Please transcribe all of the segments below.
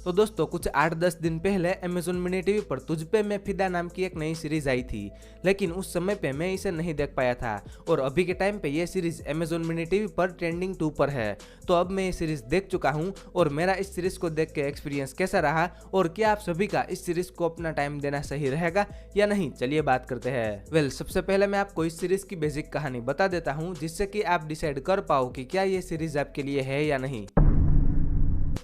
तो दोस्तों कुछ 8-10 दिन पहले अमेज़न मिनी टीवी पर तुझ पे मैं फिदा नाम की एक नई सीरीज आई थी, लेकिन उस समय पे मैं इसे नहीं देख पाया था और अभी के टाइम पे ये सीरीज अमेज़न मिनी टीवी पर ट्रेंडिंग 2 पर है। तो अब मैं ये सीरीज देख चुका हूँ और मेरा इस सीरीज को देख के एक्सपीरियंस कैसा रहा और क्या आप सभी का इस सीरीज को अपना टाइम देना सही रहेगा या नहीं, चलिए बात करते हैं। सबसे पहले मैं आपको इस सीरीज की बेसिक कहानी बता देता हूँ जिससे कि आप डिसाइड कर पाओ कि क्या ये सीरीज आपके लिए है या नहीं।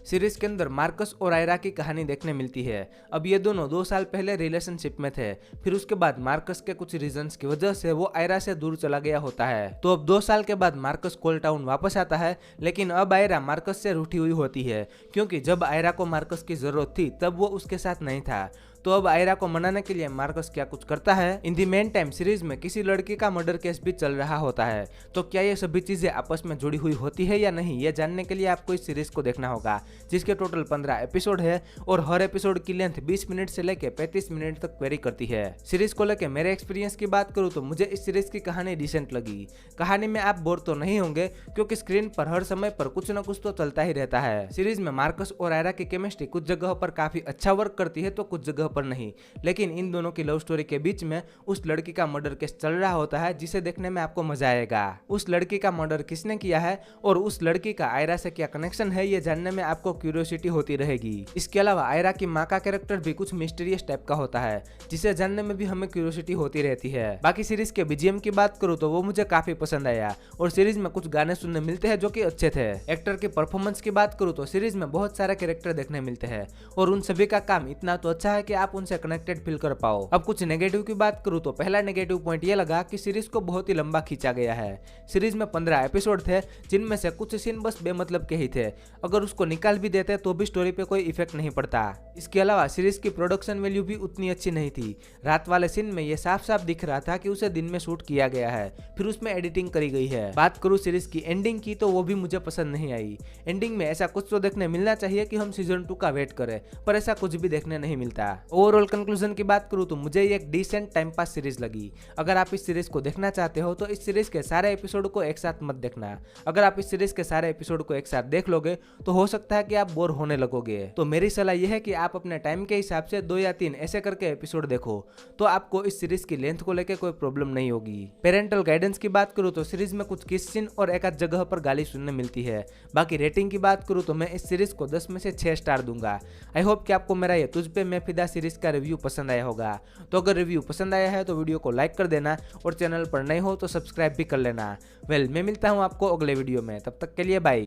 सीरीज के अंदर मार्कस और आयरा की कहानी देखने मिलती है। अब ये दोनों 2 साल पहले रिलेशनशिप में थे, फिर उसके बाद मार्कस के कुछ रीजंस की वजह से वो आयरा से दूर चला गया होता है। तो अब 2 साल के बाद मार्कस कोल टाउन वापस आता है, लेकिन अब आयरा मार्कस से रूठी हुई होती है क्योंकि जब आयरा को मार्कस की जरूरत थी तब वो उसके साथ नहीं था। तो अब आयरा को मनाने के लिए मार्कस क्या कुछ करता है। इन दी मेन टाइम सीरीज में किसी लड़की का मर्डर केस भी चल रहा होता है। तो क्या ये सभी चीजें आपस में जुड़ी हुई होती है या नहीं, ये जानने के लिए आपको इस सीरीज को देखना होगा, जिसके टोटल 15 एपिसोड है और हर एपिसोड की लेंथ 20 मिनट से लेकर 35 मिनट तक वेरी करती है। सीरीज को लेकर मेरे एक्सपीरियंस की बात करूँ तो मुझे इस सीरीज की कहानी डिसेंट लगी। कहानी में आप बोर तो नहीं होंगे क्योंकि स्क्रीन पर हर समय पर कुछ न कुछ तो चलता ही रहता है। सीरीज में मार्कस और आयरा की केमिस्ट्री कुछ जगह पर काफी अच्छा वर्क करती है तो कुछ जगह पर नहीं, लेकिन इन दोनों की लव स्टोरी के बीच में उस लड़की का मर्डर केस चल रहा होता है जिसे देखने में आपको मजा आएगा। उस लड़की का मर्डर किसने किया है और उस लड़की का आयरा से क्या कनेक्शन है, ये जानने में आपको क्यूरियोसिटी होती रहेगी। इसके अलावा आयरा की माँ का कैरेक्टर भी कुछ मिस्टीरियस टाइप का होता है जिसे जानने में भी हमें क्यूरियोसिटी होती रहती है। बाकी सीरीज के बीजीएम की बात करूँ तो वो मुझे काफी पसंद आया और सीरीज में कुछ गाने सुनने मिलते हैं जो कि अच्छे थे। एक्टर की परफॉर्मेंस की बात करूँ तो सीरीज में बहुत सारे कैरेक्टर देखने मिलते हैं और उन सभी का काम इतना तो अच्छा है कि आप उनसे कनेक्टेड फील कर पाओ। अब कुछ नेगेटिव की बात करूं तो पहला नेगेटिव पॉइंट ये लगा कि सीरीज को बहुत ही लंबा खींचा गया है। सीरीज में 15 एपिसोड थे जिनमें से कुछ सीन बस बेमतलब के ही थे, अगर उसको निकाल भी देते तो भी स्टोरी पे कोई इफेक्ट नहीं पड़ता। इसके अलावा सीरीज की प्रोडक्शन वैल्यू भी उतनी अच्छी नहीं थी। रात वाले सीन में ये साफ साफ दिख रहा था कि उसे दिन में शूट किया गया है, फिर उसमें एडिटिंग करी गई है। बात करूं सीरीज की एंडिंग की तो वो भी मुझे पसंद नहीं आई। एंडिंग में ऐसा कुछ तो देखने मिलना चाहिए कि हम सीजन 2 का वेट करें, पर ऐसा कुछ भी देखने नहीं मिलता। ओवरऑल कंक्लूजन की बात करूं तो मुझे ये एक डिसेंट टाइम पास सीरीज लगी। अगर आप इस सीरीज को देखना चाहते हो तो इस सीरीज के सारे एपिसोड को एक साथ मत देखना। अगर आप इस सीरीज के सारे एपिसोड को एक साथ देख लोगे तो हो सकता है कि आप बोर होने लगोगे। तो मेरी सलाह यह है कि आप अपने टाइम के हिसाब से 2 या 3 ऐसे करके एपिसोड देखो, तो आपको इस सीरीज की लेंथ को लेकर कोई प्रॉब्लम नहीं होगी। पेरेंटल गाइडेंस की बात करूं तो सीरीज में कुछ किस सीन और एक आध जगह पर गाली सुनने मिलती है। बाकी रेटिंग की बात करूं तो मैं इस सीरीज को 10 में से 6 स्टार दूंगा। आई होप कि आपको मेरा ये तुझ पे मैं फिदा सीरीज का रिव्यू पसंद आया होगा। तो अगर रिव्यू पसंद आया है तो वीडियो को लाइक कर देना और चैनल पर नए हो तो सब्सक्राइब भी कर लेना। मैं मिलता हूँ आपको अगले वीडियो में, तब तक के लिए बाय।